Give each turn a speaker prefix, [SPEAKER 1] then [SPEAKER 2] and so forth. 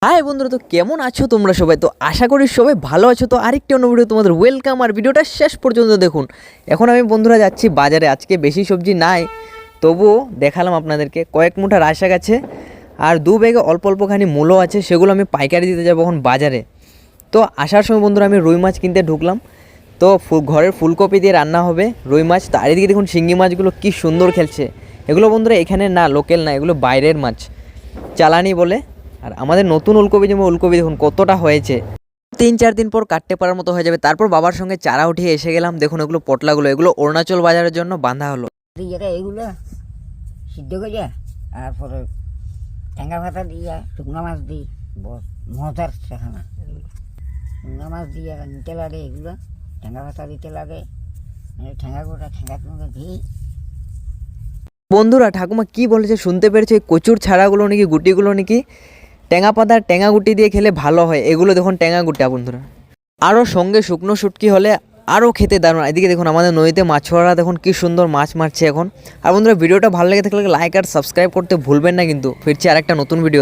[SPEAKER 1] High বন্ধুরা, তো কেমন আছো তোমরা সবাই? তো আশা করি সবাই ভালো আছো। তো আরেকটি অন্য ভিডিও তোমাদের ওয়েলকাম, আর ভিডিওটা শেষ পর্যন্ত দেখুন। এখন আমি বন্ধুরা যাচ্ছি বাজারে। আজকে বেশি সবজি নাই, তবুও দেখালাম আপনাদেরকে। কয়েক মুঠা রায় শাক আছে আর দু ব্যাগে অল্প অল্পখানি মূলো আছে, সেগুলো আমি পাইকারি দিতে যাবো এখন বাজারে। তো আসার সময় বন্ধুরা আমি রুই মাছ কিনতে ঢুকলাম। তো ঘরের ফুলকপি দিয়ে রান্না হবে রুই মাছ। তো আরেদিকে দেখুন শিঙ্গি মাছগুলো কি সুন্দর খেলছে। এগুলো বন্ধুরা এখানে না, লোকাল না, এগুলো বাইরের মাছ, চালানি বলে। আর আমাদের নতুন ওলকপি, যেমন ওলকপি দেখুন কতটা হয়েছে, 3-4 দিন পর কাটতে পারার মতো হয়ে যাবে। তারপর বাবার সঙ্গে চারা উঠিয়ে এসে গেলাম। দেখুন এগুলো পটলাগুলো, এগুলো অরুণাচল বাজারের জন্য বাঁধা হলো।
[SPEAKER 2] এগুলো সিদ্ধ করে তারপরে ঠেঙ্গা ভাতা দিয়া শুকনো মাছ দিই, মজার সেখানা। শুকনো মাছ দিয়ে নিতে লাগে, এগুলো ঠেঙ্গা ভাতা দিতে লাগে। ঠেঙ্গা গোটা ঠেঙ্গার মধ্যে দিই।
[SPEAKER 1] বন্ধুরা ঠাকুমা কি বলেছে শুনতে পেরেছে? কচুর ছাড়াগুলো নাকি, গুটিগুলো নাকি টেঙা পাতার টেঙা গুটি দিয়ে খেলে ভালো হয়। এগুলো দেখুন টেঙা গুটা বন্ধুরা। আরও সঙ্গে শুকনো শুটকি হলে আরও খেতে দারুণ। এদিকে দেখুন আমাদের নদীতে মাছওয়ারা দেখুন কি সুন্দর মাছ মারছে এখন। আর বন্ধুরা ভিডিওটা ভালো লেগে থাকলে লাইক আর সাবস্ক্রাইব করতে ভুলবেন না কিন্তু। ফিরছি আরেকটা নতুন ভিডিও।